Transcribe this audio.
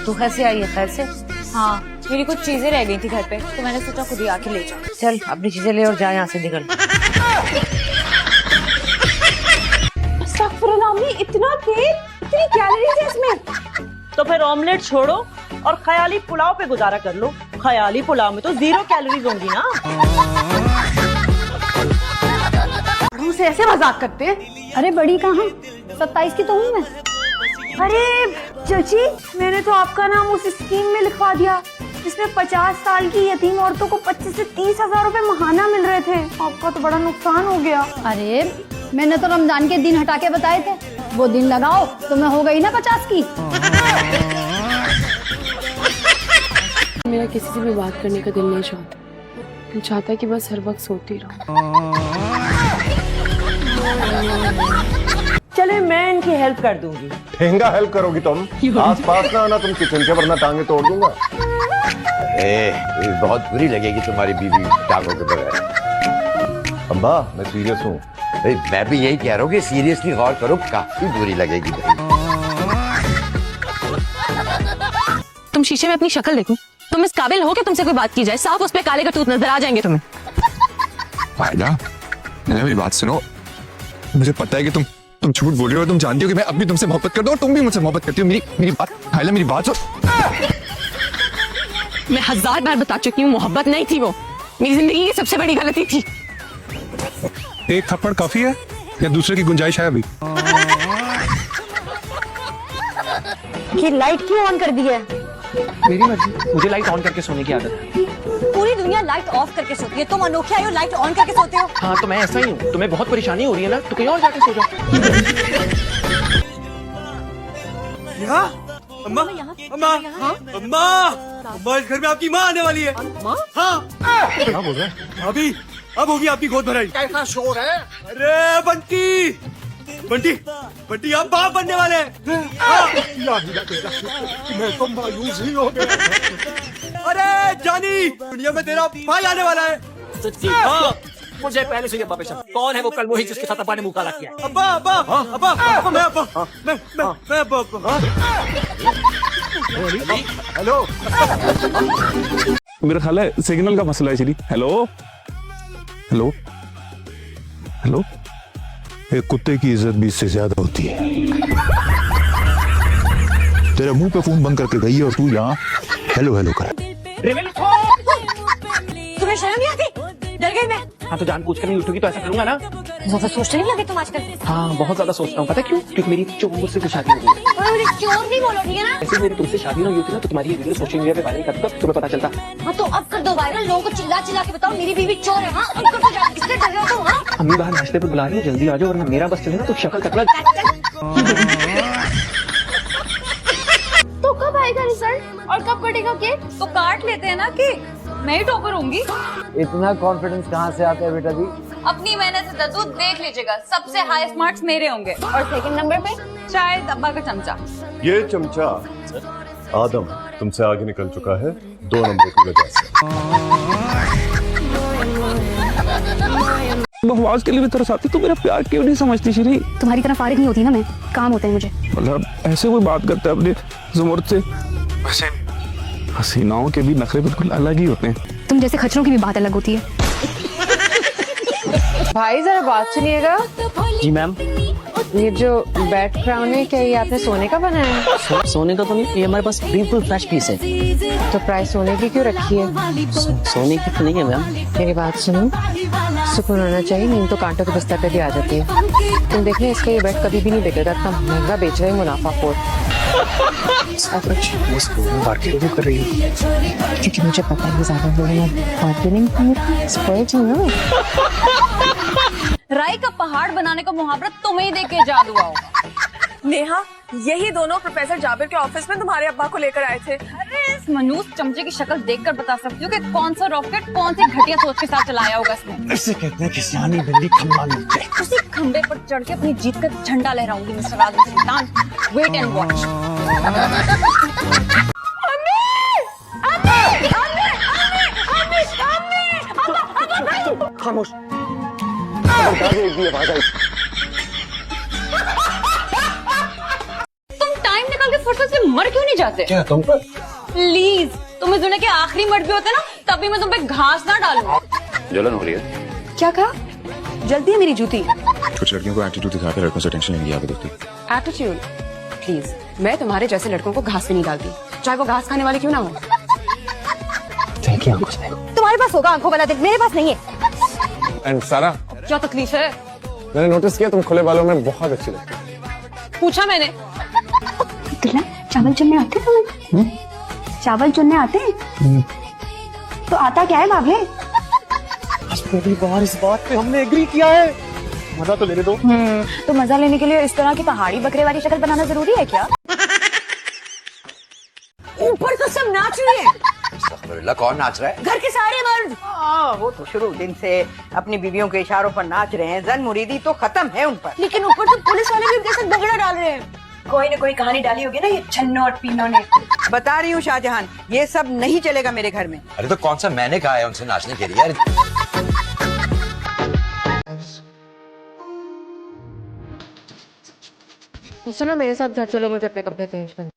तू कैसे आई है? खैर से? हाँ, मेरी कुछ चीजें रह गई थी घर पे, तो मैंने सोचा खुद ही आके ले जाऊं। चल अपनी चीजें ले और जा यहाँ से, निकल। अम्मी, इतना तेल, इतनी कैलोरीज है इसमें। तो फिर ऑमलेट छोड़ो और ख्याली पुलाव पे गुजारा कर लो। ख्याली पुलाव में तो 0 कैलोरीज होंगी ना। बड़ों से ऐसे मजाक करते हैं? अरे बड़ी कहाँ, 27 की तो हूँ मैं। अरे चाची, मैंने तो आपका नाम उस स्कीम में लिखवा दिया जिसमें 50 साल की यतीम औरतों को 25 से 30 हजार रुपए महाना मिल रहे थे। आपका तो बड़ा नुकसान हो गया। अरे मैंने तो रमजान के दिन हटा के बताए थे, वो दिन लगाओ तो मैं हो गई ना 50 की। मेरा किसी से भी बात करने का दिल नहीं चाहता, दिल चाहता है कि बस हर वक्त सोती रहूं। चले मैं इनकी हेल्प कर दूंगी। ठेंगा हेल्प करोगी तुम? आस पास ना आना तुम किचन के, वरना टांगे तोड़ दूंगा। ये बहुत बुरी लगेगी तुम्हारी बीवी टांगों के बगैर। अम्बा मैं सीरियस हूँ। मैं भी यही कह रहा हूँ कि सीरियसली गौर करो, काफी बुरी लगेगी भाई। तुम शीशे में अपनी शक्ल देखो, तुम इस काबिल हो कि तुमसे कोई बात की जाए? साफ उस पे काले करतूत नजर आ जाएंगे तुम्हें। फायदा, मेरी बात सुनो। मुझे पता है कि तुम झूठ बोल रहे हो। तुम जानती हो कि मैं अब भी तुमसे मोहब्बत करता हूँ और तुम भी मुझसे मोहब्बत करती हो। मेरी बात फायदा, मेरी बात सुन। मैं 1000 बार बता चुकी हूँ, मोहब्बत नहीं थी वो, मेरी जिंदगी की सबसे बड़ी गलती थी। एक थप्पड़ काफी है या दूसरे की गुंजाइश है अभी? ये लाइट क्यों ऑन कर दी है? मेरी मर्जी, मुझे लाइट ऑन करके सोने की आदत है। पूरी दुनिया लाइट ऑफ करके सोती है, तुम अनोखे आए हो लाइट ऑन करके सोते हो। हाँ तो मैं ऐसा ही हूँ, तुम्हें बहुत परेशानी हो रही है ना, तो कहीं और जाके सो जाओ। अम्मा, अम्मा, अम्मा, अम्मा, इस घर में आपकी माँ आने वाली है। हाँ, क्या बोल रहा है? अभी अब होगी आपकी गोद भराई। कैसा शोर है? अरे बंटी, बंटी, बंटी आप बाप बनने वाले हैं। मैं तो मायूस ही हो गया। अरे जानी, दुनिया में तेरा भाई आने वाला है। सच्ची? हाँ, मुझे पहले से ये बात है। कौन है वो कल वही जिसके साथ अब्बा ने मुंह काला किया? अब्बा, अब्बा, अब्बा, अब्बा, मैं अब्बा, मैं अब्बा। हेलो, मेरा ख्याल है सिग्नल का मसला है। चली हेलो हेलो हेलो। एक कुत्ते की इज्जत भी इससे ज्यादा होती है। तेरे मुंह पे फोन बंद करके गई है और तू यहाँ हेलो हेलो कर। तुम्हें शर्म नहीं आती? डर गई मैं। हाँ तो जानबूझ कर नहीं उठोगी तो ऐसा करूंगा ना। ज्यादा सोचने नहीं लगे तुम आजकल? हाँ बहुत ज्यादा सोच रहा हूँ। पता है क्यों? क्योंकि मेरी चोर से शादी हो गई। मुझे चोर नहीं बोलो, ठीक है ना? ऐसे मेरी तुमसे शादी ना हुई थी ना, तो तुम्हारी ये वीडियो सोशल मीडिया पे वायरल कर दो, तुम्हें पता चलता। हाँ तो अब कर दो वायरल, लोगों को चिल्ला चिल्ला के बताओ मेरी बीवी चोर है। हाँ अब कर दो, इससे डर रहे हो तुम? हाँ अम्मी बाहर नाश्ते पे बुला रही है, जल्दी आ जाओ वरना मेरा बस चले ना तो शक्ल कपड़ा। तो कब आएगा रिजल्ट और कब कटेगा केक? तो काट लेते हैं ना केक, मैं ही टॉपर होंगी। इतना कॉन्फिडेंस कहाँ से आता है बेटा जी? अपनी मेहनत से दद्दू देख लीजिएगा, सबसे हाईएस्ट मार्क्स मेरे होंगे। और सेकंड नंबर पे शायद अब्बा का चमचा। ये चमचा आदम तुमसे आगे निकल चुका है 2 नंबर की वजह से। बकवास के लिए भी तरस आती, तू मेरा प्यार क्यों नहीं समझती श्री? तुम्हारी तरह फारिग नहीं होती ना मैं, काम होते हैं मुझे। मतलब ऐसे कोई बात करता है अपने जुमर्द से? वैसे हसीनाओं के भी नखरे बिल्कुल अलग ही होते हैं। तुम जैसे खच्चरों की भी बात अलग होती है। भाई जरा बात सुनिएगा। जी मैम। ये जो बेड क्राउन है, क्या ये आपने सोने का बनाया है? सोने का तो नहीं, ये हमारे पास बिल्कुल फ्रेश पीस है। तो प्राइस सोने की क्यों रखी है? सोने की तो नहीं है मैम। मेरी बात सुनो, सुकून होना चाहिए, नींद तो कांटों के बिस्तर पे भी आ जाती है। तुम देख रहे इसका ये बेड कभी भी नहीं बिकेगा, इतना महंगा बेच रहे हैं मुनाफाखोर। बार्गेनिंग कर रही है क्योंकि मुझे पता है ज्यादा बार्गेनिंग राई का पहाड़ बनाने का मुहावरा तुम्हें ही देके जादू आओ। नेहा, यही दोनों प्रोफेसर जाबिर के ऑफिस में तुम्हारे अब्बा को लेकर आए थे। अरे इस मनूस चमचे की शक्ल देखकर बता सकती हूँ कि कौन सा रॉकेट कौन सी घटिया सोच के साथ चलाया होगा इसने। ऐसे कहते हैं कि सियानी बिल्ली खम्बा नीचे। उसी खंबे पर चढ़ के अपनी जीत का झंडा लहराऊंगी mister Adam Sultan. Wait and watch. खामोश। तुम टाइम निकाल के फुर्सत से मर क्यों नहीं जाते? क्या तुम पर? प्लीज, तुम इस दुनिया के आखिरी मर्द भी होते ना, तभी मैं तुम पे घास ना डालूं। जलन हो रही है? क्या कहा? जल्दी है मेरी जूती। कुछ लड़कियों को एटीट्यूड दिखाकर लड़कों से टेंशन लेने की आदत होती है। एटीट्यूड? प्लीज, मैं तुम्हारे जैसे लड़कों को घास पे नहीं डालती, चाहे वो घास खाने वाले क्यों ना हो। तुम्हारे पास होगा आंखों वाला दिल, मेरे पास नहीं है। एंड सारा, क्या तकलीफ है? मैंने नोटिस किया तुम खुले बालों में बहुत अच्छी लगती हो। पूछा मैंने। चावल चुनने आते तुम्हें? चावल चुनने आते? तो आता क्या है बाबले? पहली बार इस बात पे हमने एग्री किया है। मजा तो लेने दो। तो मजा लेने के लिए इस तरह की पहाड़ी बकरे वाली शक्ल बनाना जरूरी है क्या? ऊपर तो सब नाच रहे हैं। अस्तगफिरुल्लाह, कौन नाच रहा है? घर के सारे मर्द। वो तो शुरू दिन से अपनी बीवियों के इशारों पर नाच रहे हैं। जन मुरीदी तो खत्म है उन पर। लेकिन ऊपर तो पुलिस वाले भी उनके साथ झगड़ा डाल रहे हैं। कोई ना कोई कहानी डाली होगी ना ये छन्नों और पीनों ने। बता रही हूँ शाहजहान, ये सब नहीं चलेगा मेरे घर में। अरे तो कौन सा मैंने कहा है उनसे नाचने के लिए? सुनो मेरे साथ घर चलो, मुझे अपने कपड़े चेंज करने।